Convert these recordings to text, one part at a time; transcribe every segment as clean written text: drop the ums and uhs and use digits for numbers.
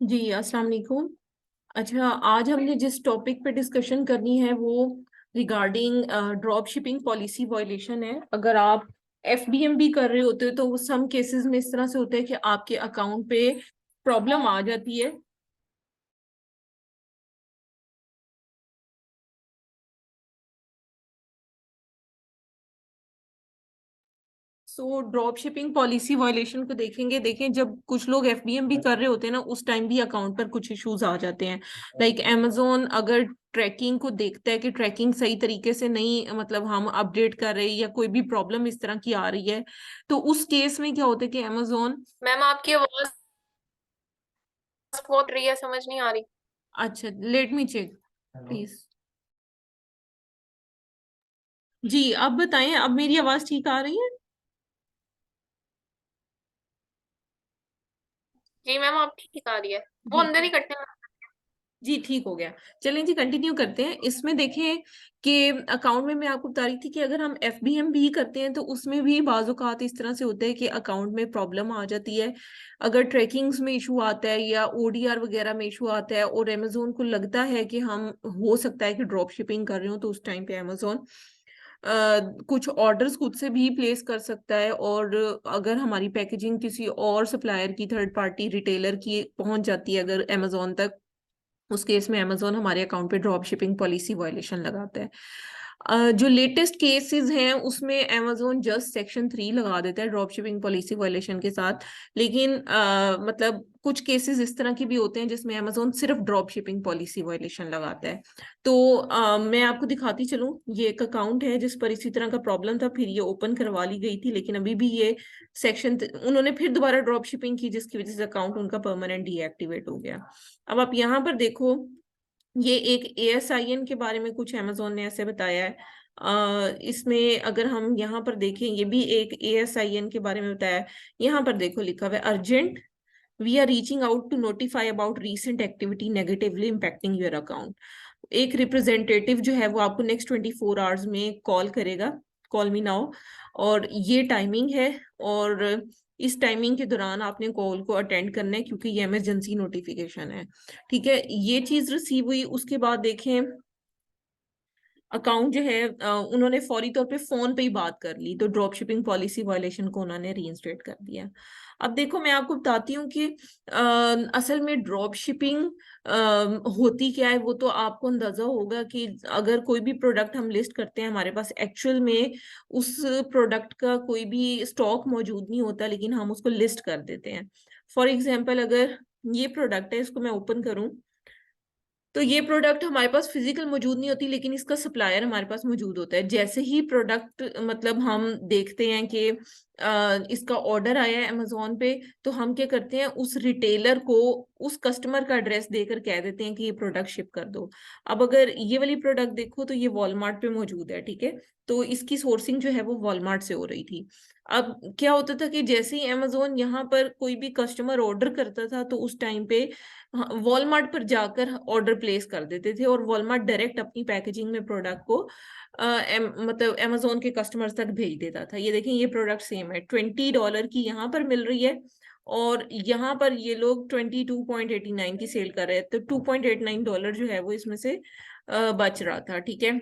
जी अस्सलाम वालेकुम। अच्छा, आज हमने जिस टॉपिक पे डिस्कशन करनी है वो regarding drop shipping policy violation है। अगर आप एफबीएम भी कर रहे होते हो तो सम केसेस में इस तरह से होता है कि आपके अकाउंट पे प्रॉब्लम आ जाती है। So drop shipping policy violation को देखेंगे। देखें, जब कुछ लोग एफबीएम भी कर रहे होते हैं ना, उस टाइम भी अकाउंट पर कुछ इश्यूज आ जाते हैं। लाइक amazon अगर ट्रैकिंग को देखता है कि ट्रैकिंग सही तरीके से नहीं, मतलब हम अपडेट कर रहे हैं या कोई भी प्रॉब्लम इस तरह की आ रही है, तो उस केस में क्या होता है कि amazon। मैम आपकी आवाज बहुत रही है, समझ नहीं आ रही। अच्छा, लेट मी चेक प्लीज। जी, अब बताएं, अब मेरी आवाज ठीक आ रही है? जी मैम आप ठीक आ रही है। वो जी अंदर ही कटने लगा। जी, ठीक हो गया। चलें जी, कंटिन्यू करते हैं। इसमें देखें कि अकाउंट में मैं आपको बता रही थी कि अगर हम एफबीएम भी करते हैं तो उसमें भी बाज़-औक़ात इस तरह से होता है कि अकाउंट में प्रॉब्लम आ जाती है। अगर ट्रैकिंग्स में इशू आता है या ओडीआर वगैरह में इशू आता है और अमेज़न को लगता है कि हम हो सकता है कि ड्रॉप शिपिंग कर रहे हो, तो उस टाइम पे अमेज़न कुछ ऑर्डर्स खुद से भी प्लेस कर सकता है। और अगर हमारी पैकेजिंग किसी और सप्लायर की, थर्ड पार्टी रिटेलर की पहुंच जाती है अगर अमेज़न तक, उस केस में अमेजोन हमारे अकाउंट पे ड्रॉप शिपिंग पॉलिसी वायलेशन लगाता है। जो लेटेस्ट केसेस हैं उसमें अमेजोन जस्ट सेक्शन 3 लगा देता है ड्रॉप शिपिंग पॉलिसी वायलेशन के साथ। लेकिन मतलब कुछ केसेस इस तरह के भी होते हैं जिसमें अमेजोन सिर्फ ड्रॉप शिपिंग पॉलिसी वायलेशन लगाता है। तो मैं आपको दिखाती चलूं, ये एक अकाउंट है जिस पर इसी तरह का प्रॉब्लम था, फिर ये ओपन करवा ली गई थी, लेकिन अभी भी ये सेक्शन उन्होंने फिर दोबारा ड्रॉप शिपिंग की, जिसकी वजह से अकाउंट उनका परमानेंट डीएक्टिवेट हो गया। अब आप यहाँ पर देखो, ये एक एएसआईएन के बारे में कुछ अमेजोन ने ऐसे बताया है। इसमें अगर हम यहाँ पर देखें, ये भी एक एएसआईएन के बारे में बताया है। यहाँ पर देखो लिखा हुआ है, urgent, we are reaching out to notify about recent activity negatively impacting your account. एक रिप्रेजेंटेटिव जो है वो आपको नेक्स्ट 24 आवर्स में कॉल करेगा, कॉल मी नाउ। और ये टाइमिंग है, और इस टाइमिंग के दौरान आपने कॉल को अटेंड करना है क्योंकि ये इमरजेंसी नोटिफिकेशन है। ठीक है, ये चीज रिसीव हुई। उसके बाद देखें, अकाउंट जो है उन्होंने फौरी तौर पे फोन पे ही बात कर ली, तो ड्रॉप शिपिंग पॉलिसी वायलेशन को उन्होंने रीइंस्टेट कर दिया। अब देखो, मैं आपको बताती हूँ कि असल में ड्रॉप शिपिंग होती क्या है, वो तो आपको अंदाजा होगा कि अगर कोई भी प्रोडक्ट हम लिस्ट करते हैं, हमारे पास एक्चुअल में उस प्रोडक्ट का कोई भी स्टॉक मौजूद नहीं होता, लेकिन हम उसको लिस्ट कर देते हैं। फॉर एग्जाम्पल, अगर ये प्रोडक्ट है, इसको मैं ओपन करूं, तो ये प्रोडक्ट हमारे पास फिजिकल मौजूद नहीं होती, लेकिन इसका सप्लायर हमारे पास मौजूद होता है। जैसे ही प्रोडक्ट, मतलब हम देखते हैं कि इसका ऑर्डर आया है अमेजोन पे, तो हम क्या करते हैं, उस रिटेलर को उस कस्टमर का एड्रेस देकर कह देते हैं कि ये प्रोडक्ट शिप कर दो। अब अगर ये वाली प्रोडक्ट देखो तो ये वॉलमार्ट पे मौजूद है, ठीक है, तो इसकी सोर्सिंग जो है वो वॉलमार्ट से हो रही थी। अब क्या होता था कि जैसे ही अमेजोन यहाँ पर कोई भी कस्टमर ऑर्डर करता था, तो उस टाइम पे वॉलमार्ट पर जाकर ऑर्डर प्लेस कर देते थे, और वॉलमार्ट डायरेक्ट अपनी पैकेजिंग में प्रोडक्ट को मतलब अमेजोन के कस्टमर्स तक भेज देता था। ये देखें, ये प्रोडक्ट सेम है, $20 की यहाँ पर मिल रही है, और यहाँ पर ये लोग 22.89 की सेल कर रहे हैं, तो $2.89 जो है वो इसमें से बच रहा था। ठीक है,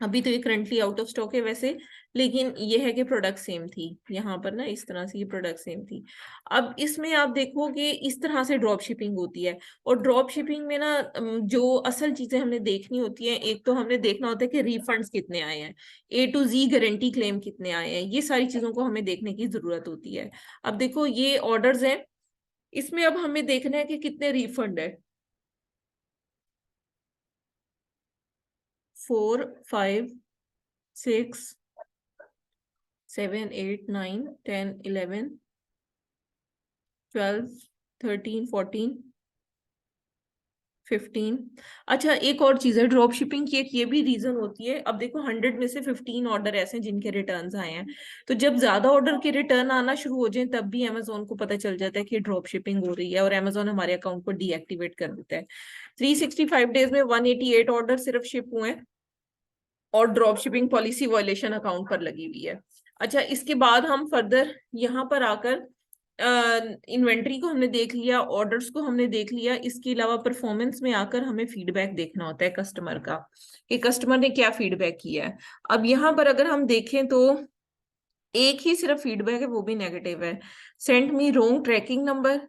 अभी तो ये करंटली आउट ऑफ स्टॉक है वैसे, लेकिन ये है कि प्रोडक्ट सेम थी यहाँ पर ना, इस तरह से ये प्रोडक्ट सेम थी। अब इसमें आप देखो कि इस तरह से ड्रॉप शिपिंग होती है। और ड्रॉप शिपिंग में ना जो असल चीजें हमने देखनी होती हैं, एक तो हमने देखना होता है कि रिफंड्स कितने आए हैं, A to Z guarantee claim कितने आए हैं, ये सारी चीजों को हमें देखने की जरूरत होती है। अब देखो, ये ऑर्डर्स हैं, इसमें अब हमें देखना है कि कितने रिफंड है। 4 5 6 7 8 9 10 11 12 13 14 15। अच्छा, एक और चीज है ड्रॉप शिपिंग की, एक ये भी रीजन होती है। अब देखो, 100 में से 15 ऑर्डर ऐसे हैं जिनके रिटर्न आए हैं, तो जब ज्यादा ऑर्डर के रिटर्न आना शुरू हो जाए, तब भी अमेजोन को पता चल जाता है कि ड्रॉप शिपिंग हो रही है, और अमेजोन हमारे अकाउंट को डीएक्टिवेट कर देता है। 365 डेज में 188 ऑर्डर सिर्फ शिप हुए हैं, और drop shipping policy violation account पर लगी हुई है। अच्छा, इसके बाद हम फर्दर यहाँ पर आकर इन्वेंट्री को हमने देख लिया, ऑर्डर्स को हमने देख लिया, इसके अलावा परफॉर्मेंस में आकर हमें फीडबैक देखना होता है कस्टमर का, कि कस्टमर ने क्या फीडबैक किया है। अब यहाँ पर अगर हम देखें तो एक ही सिर्फ फीडबैक है, वो भी नेगेटिव है। Send me wrong tracking number,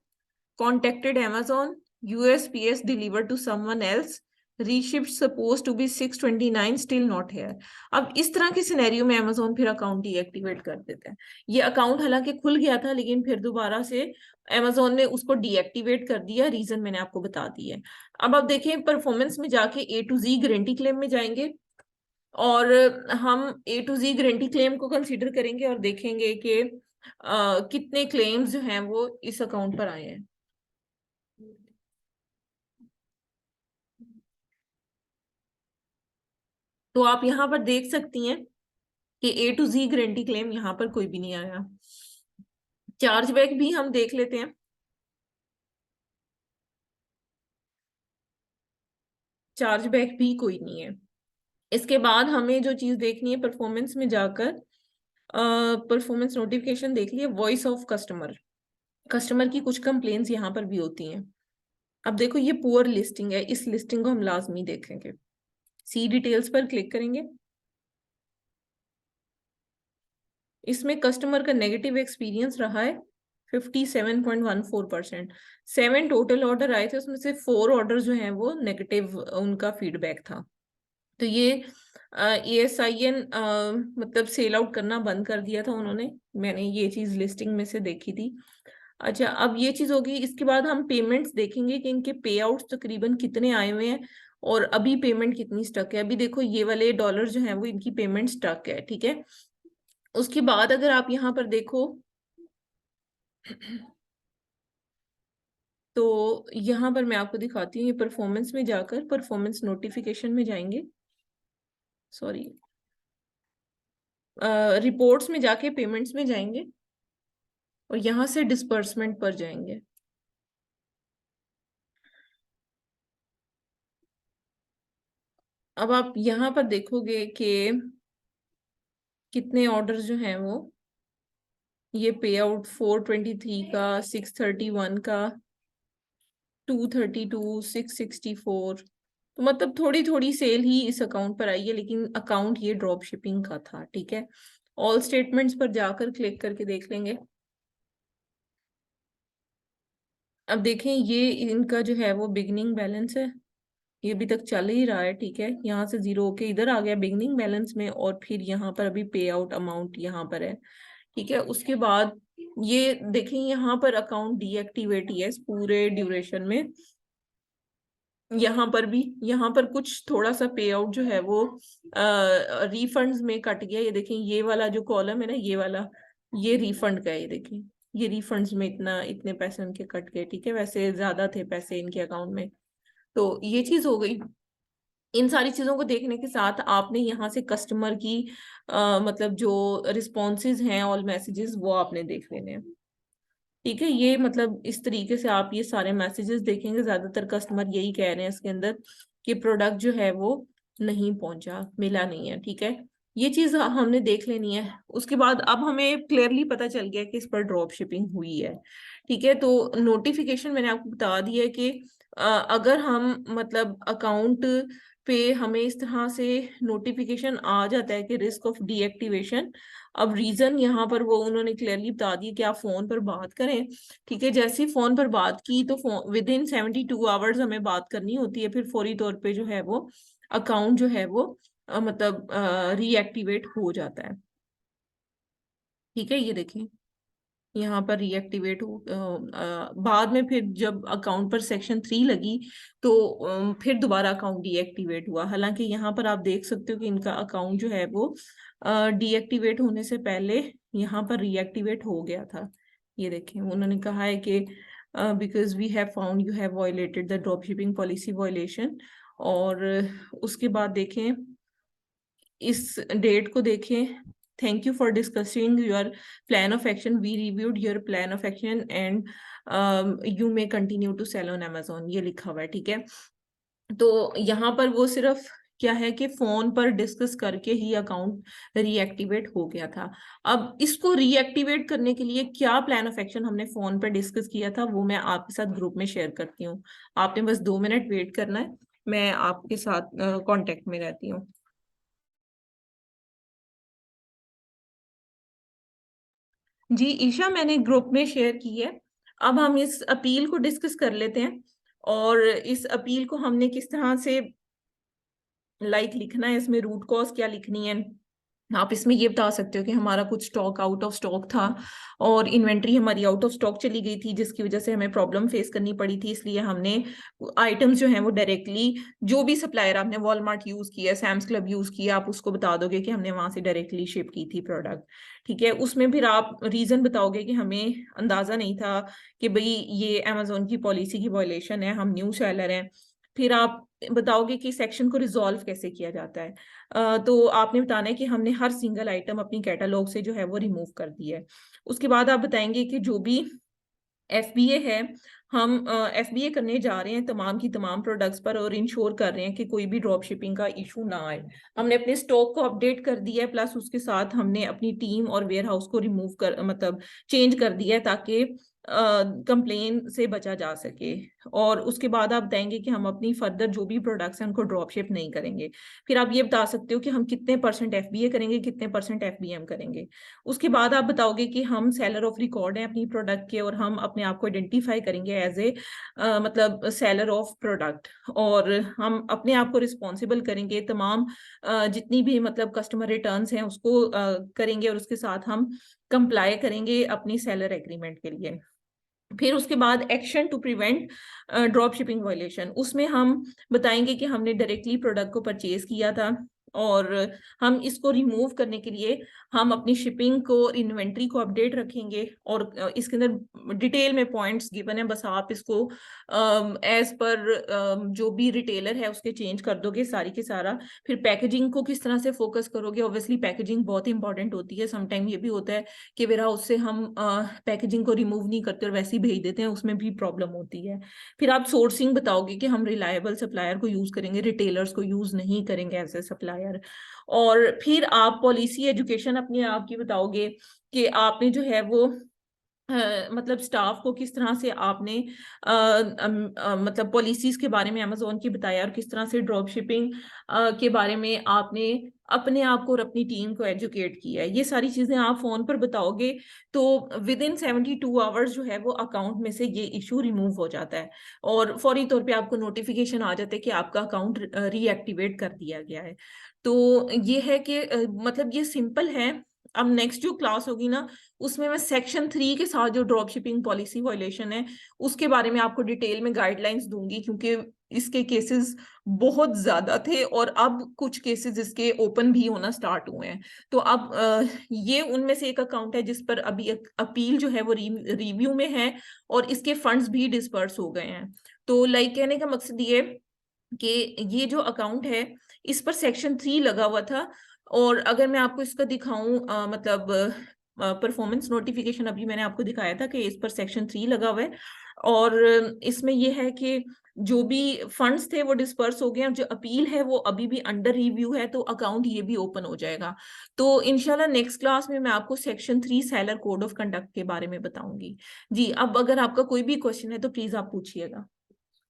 contacted Amazon, USPS delivered to someone else, reshipped supposed to be 629, still not here। अब इस तरह के सिनेरियो में Amazon फिर अकाउंट डीएक्टिवेट कर देता है। ये अकाउंट हालांकि खुल गया था, लेकिन फिर दोबारा से Amazon ने उसको डीएक्टिवेट कर दिया। रीजन मैंने आपको बता दिया है। अब आप देखें परफॉर्मेंस में जाके A to Z guarantee claim में जाएंगे, और हम A to Z guarantee claim को कंसीडर करेंगे और देखेंगे कि कितने क्लेम्स जो हैं वो इस अकाउंट पर आए हैं। तो आप यहाँ पर देख सकती हैं कि A to Z guarantee claim यहाँ पर कोई भी नहीं आया। चार्जबैक भी हम देख लेते हैं। चार्जबैक भी कोई नहीं है। इसके बाद हमें जो चीज देखनी है, परफॉर्मेंस में जाकर परफॉर्मेंस नोटिफिकेशन देख लिया, वॉइस ऑफ कस्टमर, कस्टमर की कुछ कंप्लेन्स यहाँ पर भी होती हैं। अब देखो ये पुअर लिस्टिंग है, इस लिस्टिंग को हम लाजमी देखेंगे। सी डिटेल्स पर क्लिक करेंगे। इसमें कस्टमर का नेगेटिव एक्सपीरियंस रहा है 57.14%। 7 टोटल ऑर्डर आए थे, उसमें से 4 ऑर्डर जो हैं वो नेगेटिव उनका फीडबैक था। तो ये ESIN मतलब सेल आउट करना बंद कर दिया था उन्होंने। मैंने ये चीज लिस्टिंग में से देखी थी। अच्छा, अब ये चीज होगी। इसके बाद हम पेमेंट्स देखेंगे कि इनके पे आउट तकरीबन कितने आए हुए हैं और अभी पेमेंट कितनी स्टक है। अभी देखो ये वाले डॉलर जो हैं वो इनकी पेमेंट स्टक है, ठीक है। उसके बाद अगर आप यहाँ पर देखो तो यहाँ पर मैं आपको दिखाती हूँ, ये परफॉर्मेंस में जाकर परफॉर्मेंस नोटिफिकेशन में जाएंगे, सॉरी रिपोर्ट्स में जाके पेमेंट्स में जाएंगे और यहाँ से डिस्पर्समेंट पर जाएंगे। अब आप यहाँ पर देखोगे कि कितने ऑर्डर जो हैं वो, ये पे आउट 423 का, 631 का, 232, 664, तो मतलब थोड़ी थोड़ी सेल ही इस अकाउंट पर आई है, लेकिन अकाउंट ये ड्रॉप शिपिंग का था, ठीक है। ऑल स्टेटमेंट्स पर जाकर क्लिक करके देख लेंगे। अब देखें ये इनका जो है वो बिगनिंग बैलेंस है, ये अभी तक चल ही रहा है, ठीक है। यहाँ से जीरो होके इधर आ गया बिगनिंग बैलेंस में, और फिर यहाँ पर अभी पे आउट अमाउंट यहाँ पर है, ठीक है। उसके बाद ये देखें यहाँ पर अकाउंट डीएक्टिवेट ही है इस पूरे ड्यूरेशन में। यहाँ पर भी, यहाँ पर कुछ थोड़ा सा पे आउट जो है वो रिफंड्स में कट गया। ये देखें ये वाला जो कॉलम है ना, ये वाला, ये रिफंड का है। ये देखें ये रिफंड्स में इतना, इतने पैसे उनके कट गए, ठीक है। वैसे ज्यादा थे पैसे इनके अकाउंट में। तो ये चीज हो गई। इन सारी चीजों को देखने के साथ आपने यहाँ से कस्टमर की मतलब जो रिस्पॉन्सेज हैं ऑल मैसेजेस, वो आपने देख लेने हैं, ठीक है। ये मतलब इस तरीके से आप ये सारे मैसेजेस देखेंगे। ज्यादातर कस्टमर यही कह रहे हैं इसके अंदर कि प्रोडक्ट जो है वो नहीं पहुंचा, मिला नहीं है, ठीक है। ये चीज हमने देख लेनी है। उसके बाद अब हमें क्लियरली पता चल गया कि इस पर ड्रॉप शिपिंग हुई है, ठीक है। तो नोटिफिकेशन मैंने आपको बता दिया है कि अगर हम मतलब अकाउंट पे हमें इस तरह से नोटिफिकेशन आ जाता है कि रिस्क ऑफ डीएक्टिवेशन, अब रीजन यहाँ पर वो उन्होंने क्लियरली बता दिया कि आप फोन पर बात करें, ठीक है। जैसे ही फोन पर बात की तो फोन विद इन 72 आवर्स हमें बात करनी होती है, फिर फौरी तौर पे जो है वो अकाउंट जो है वो मतलब रीएक्टिवेट हो जाता है, ठीक है। ये देखें यहाँ पर रीएक्टिवेट हो बाद में फिर जब अकाउंट पर सेक्शन 3 लगी तो फिर दोबारा अकाउंट डीएक्टिवेट हुआ। हालांकि यहाँ पर आप देख सकते हो कि इनका अकाउंट जो है वो डीएक्टिवेट होने से पहले यहाँ पर रीएक्टिवेट हो गया था। ये देखें उन्होंने कहा है कि because we have found you have violated the drop shipping policy violation. और उसके बाद देखें इस डेट को देखें, thank you for discussing your plan of action, we reviewed your plan of action and you may continue to sell on Amazon, ये लिखा हुआ है, ठीक है। तो यहाँ पर वो सिर्फ क्या है कि फोन पर डिस्कस करके ही अकाउंट रीएक्टिवेट हो गया था। अब इसको रीएक्टिवेट करने के लिए क्या प्लान ऑफ एक्शन हमने फोन पर डिस्कस किया था वो मैं आपके साथ ग्रुप में शेयर करती हूँ। आपने बस 2 मिनट वेट करना है, मैं आपके साथ कांटेक्ट में रहती हूँ। जी ईशा, मैंने ग्रुप में शेयर की है। अब हम इस अपील को डिस्कस कर लेते हैं, और इस अपील को हमने किस तरह से लिखना है, इसमें रूट कॉज क्या लिखनी है। आप इसमें ये बता सकते हो कि हमारा कुछ स्टॉक आउट ऑफ स्टॉक था और इन्वेंट्री हमारी आउट ऑफ स्टॉक चली गई थी, जिसकी वजह से हमें प्रॉब्लम फेस करनी पड़ी थी, इसलिए हमने आइटम्स जो हैं वो डायरेक्टली, जो भी सप्लायर आपने वॉलमार्ट यूज किया, सैम्स क्लब यूज किया, आप उसको बता दोगे कि हमने वहां से डायरेक्टली शिप की थी प्रोडक्ट। ठीक है, उसमें फिर आप रीजन बताओगे कि हमें अंदाजा नहीं था कि भाई ये अमेजोन की पॉलिसी की वायलेशन है, हम न्यू सेलर हैं। फिर आप बताओगे कि सेक्शन को रिजॉल्व कैसे किया जाता है। तो आपने बताना है कि हमने हर सिंगल आइटम अपनी कैटलॉग से जो है वो रिमूव कर दिया है। उसके बाद आप बताएंगे कि जो भी एफबीए है, हम एफबीए करने जा रहे हैं तमाम की तमाम प्रोडक्ट्स पर, और इंश्योर कर रहे हैं कि कोई भी ड्रॉप शिपिंग का इशू ना आए। हमने अपने स्टॉक को अपडेट कर दिया है, प्लस उसके साथ हमने अपनी टीम और वेयर हाउस को रिमूव कर, मतलब चेंज कर दिया है, ताकि कंप्लेन से बचा जा सके। और उसके बाद आप बताएंगे कि हम अपनी फर्दर जो भी प्रोडक्ट्स हैं उनको ड्रॉप शिप नहीं करेंगे। फिर आप ये बता सकते हो कि हम कितने परसेंट एफबीए करेंगे, कितने परसेंट एफबीएम करेंगे। उसके बाद आप बताओगे कि हम सेलर ऑफ रिकॉर्ड हैं अपनी प्रोडक्ट के, और हम अपने आप को आइडेंटिफाई करेंगे एज ए मतलब सेलर ऑफ प्रोडक्ट, और हम अपने आप को रिस्पॉन्सिबल करेंगे तमाम जितनी भी मतलब कस्टमर रिटर्न्स हैं उसको करेंगे, और उसके साथ हम कंप्लाई करेंगे अपनी सेलर एग्रीमेंट के लिए। फिर उसके बाद action to prevent drop shipping violation, उसमें हम बताएंगे कि हमने डायरेक्टली प्रोडक्ट को परचेज किया था, और हम इसको रिमूव करने के लिए हम अपनी शिपिंग को, इन्वेंट्री को अपडेट रखेंगे, और इसके अंदर डिटेल में पॉइंट्स गिवन है, बस आप इसको एज पर जो भी रिटेलर है उसके चेंज कर दोगे सारी के सारा। फिर पैकेजिंग को किस तरह से फोकस करोगे, ऑब्वियसली पैकेजिंग बहुत इंपॉर्टेंट होती है। समटाइम ये भी होता है कि वेयर हाउस से हम पैकेजिंग को रिमूव नहीं करते और वैसे ही भेज देते हैं, उसमें भी प्रॉब्लम होती है। फिर आप सोर्सिंग बताओगे कि हम रिलायबल सप्लायर को यूज करेंगे, रिटेलर्स को यूज नहीं करेंगे एज ए सप्लायर। और फिर आप पॉलिसी एजुकेशन अपने आप की बताओगे कि आपने जो है वो मतलब स्टाफ को किस तरह से आपने मतलब पॉलिसीज के बारे में अमेजोन की बताया, और किस तरह से ड्रॉप शिपिंग के बारे में आपने अपने आप को और अपनी टीम को एजुकेट किया है। ये सारी चीजें आप फोन पर बताओगे तो विद इन 72 आवर्स जो है वो अकाउंट में से ये इशू रिमूव हो जाता है, और फौरी तौर पे आपको नोटिफिकेशन आ जाता है कि आपका अकाउंट रीएक्टिवेट कर दिया गया है। तो ये है कि मतलब ये सिंपल है। अब नेक्स्ट जो क्लास होगी ना, उसमें मैं सेक्शन 3 के साथ जो ड्रॉप शिपिंग पॉलिसी वायलेशन है उसके बारे में आपको डिटेल में गाइडलाइंस दूंगी, क्योंकि इसके केसेस बहुत ज्यादा थे और अब कुछ केसेस इसके ओपन भी होना स्टार्ट हुए हैं। तो अब ये उनमें से एक अकाउंट है जिस पर अभी अपील जो है वो रिव्यू में है, और इसके फंड्स भी डिस्पर्स हो गए हैं। तो कहने का मकसद ये कि ये जो अकाउंट है इस पर सेक्शन 3 लगा हुआ था, और अगर मैं आपको इसका दिखाऊं मतलब परफॉर्मेंस नोटिफिकेशन अभी मैंने आपको दिखाया था कि इस पर सेक्शन 3 लगा हुआ है, और इसमें यह है कि जो भी फंड्स थे वो डिस्पर्स हो गए, और जो अपील है वो अभी भी अंडर रिव्यू है, तो अकाउंट ये भी ओपन हो जाएगा। तो इंशाल्लाह नेक्स्ट क्लास में मैं आपको section 3 seller code of conduct के बारे में बताऊंगी। जी, अब अगर आपका कोई भी क्वेश्चन है तो प्लीज आप पूछिएगा।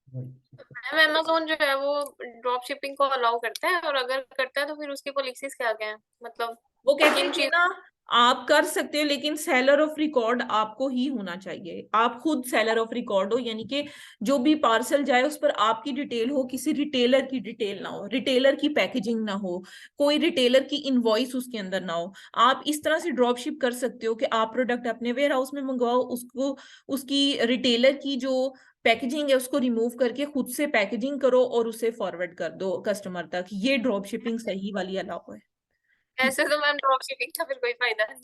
मैम अमेजोन जो है वो ड्रॉप शिपिंग को अलाउ करता है, और अगर करता है तो फिर उसकी पॉलिसीज क्या क्या है, मतलब वो कहते हैं किन कि चीज। ना, आप कर सकते हो लेकिन सेलर ऑफ रिकॉर्ड आपको ही होना चाहिए, आप खुद सेलर ऑफ रिकॉर्ड हो, यानी कि जो भी पार्सल जाए उस पर आपकी डिटेल हो, किसी रिटेलर की डिटेल ना हो, रिटेलर की पैकेजिंग ना हो, कोई रिटेलर की इनवॉइस उसके अंदर ना हो। आप इस तरह से ड्रॉप शिप कर सकते हो कि आप प्रोडक्ट अपने वेयर हाउस में मंगवाओ, उसको उसकी रिटेलर की जो पैकेजिंग है उसको रिमूव करके खुद से पैकेजिंग करो और उसे फॉरवर्ड कर दो कस्टमर तक। ये ड्रॉप शिपिंग सही वाली अलाउ है। ठीक। ऐसे तो मैम ड्रॉप शिपिंग का फिर कोई फायदा नहीं।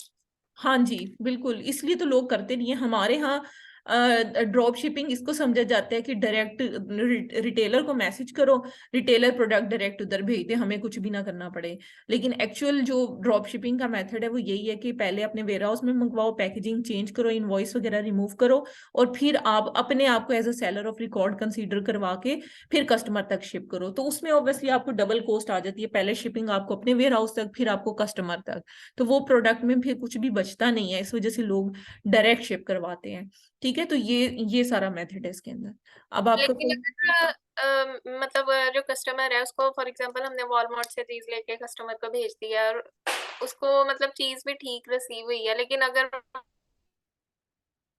हाँ जी बिल्कुल, इसलिए तो लोग करते नहीं है हमारे यहाँ। ड्रॉप शिपिंग इसको समझा जाता है कि डायरेक्ट रिटेलर को मैसेज करो, रिटेलर प्रोडक्ट डायरेक्ट उधर भेज दे, हमें कुछ भी ना करना पड़े। लेकिन एक्चुअल जो ड्रॉप शिपिंग का मेथड है वो यही है कि पहले अपने वेयर हाउस में मंगवाओ, पैकेजिंग चेंज करो, इनवॉइस वगैरह रिमूव करो, और फिर आप अपने आप को as a seller of record consider करवा के फिर कस्टमर तक शिप करो। तो उसमें ऑब्वियसली आपको डबल कॉस्ट आ जाती है, पहले शिपिंग आपको अपने वेयर हाउस तक, फिर आपको कस्टमर तक, तो वो प्रोडक्ट में फिर कुछ भी बचता नहीं है, इस वजह से लोग डायरेक्ट शिप करवाते हैं। ठीक है, तो ये सारा मेथड है इसके अंदर। अब आपका लेकिन अगर मतलब जो कस्टमर है उसको फॉर एग्जांपल हमने वॉलमार्ट से चीज लेके कस्टमर को भेज दिया और उसको मतलब चीज भी ठीक रिसीव हुई है, लेकिन अगर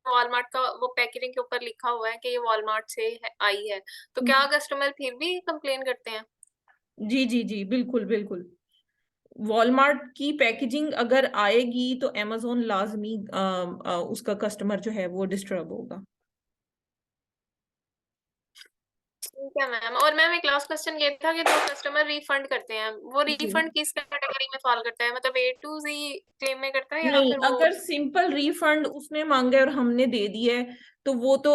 वॉलमार्ट का वो पैकेजिंग के ऊपर लिखा हुआ है कि ये वॉलमार्ट से आई है, तो क्या कस्टमर फिर भी कंप्लेन करते हैं? जी जी जी, बिल्कुल बिल्कुल। वॉलमार्ट की पैकेजिंग अगर आएगी तो अमेजोन लाजमी उसका कस्टमर जो है वो डिस्टर्ब होगा। ठीक है मैम। और मैम एक लास्ट क्वेश्चन ये था कि जो कस्टमर रिफंड करते हैं वो जी, रिफंड किस कैटेगरी में फॉल करता है, मतलब ए टू जी क्लेम में करता है या नहीं, फिर वो? अगर सिंपल रिफंड उसने मांगा है और हमने दे दिया है तो वो तो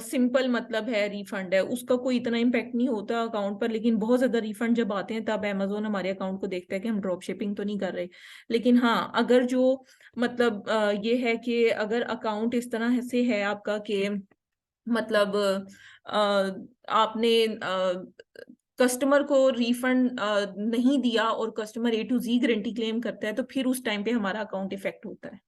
सिंपल मतलब है रिफंड है, उसका कोई इतना इम्पैक्ट नहीं होता अकाउंट पर। लेकिन बहुत ज्यादा रिफंड जब आते हैं तब अमेजोन हमारे अकाउंट को देखता है कि हम ड्रॉप शिपिंग तो नहीं कर रहे। लेकिन हाँ, अगर जो मतलब ये है कि अगर अकाउंट इस तरह से है आपका कि मतलब आपने कस्टमर को रिफंड नहीं दिया और customer A to Z guarantee claim करता है, तो फिर उस टाइम पे हमारा अकाउंट इफेक्ट होता है।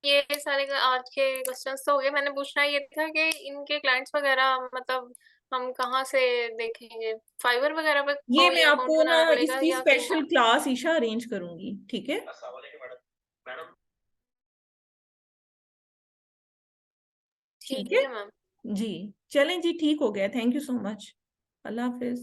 ये सारे आज के क्वेश्चंस तो हो गए। मैंने पूछना ये था कि इनके क्लाइंट्स वगैरह मतलब हम कहाँ से देखेंगे? फाइवर वगैरह पे ये मैं कोई अकाउंट आपको ना बनाना पड़ेगा इसकी या कहीं? स्पेशल क्लास ईशा अरेंज करूंगी, ठीक है? ठीक ठीक है है मैम। जी। चलें जी, ठीक हो गया, thank you so much. Allah Hafiz.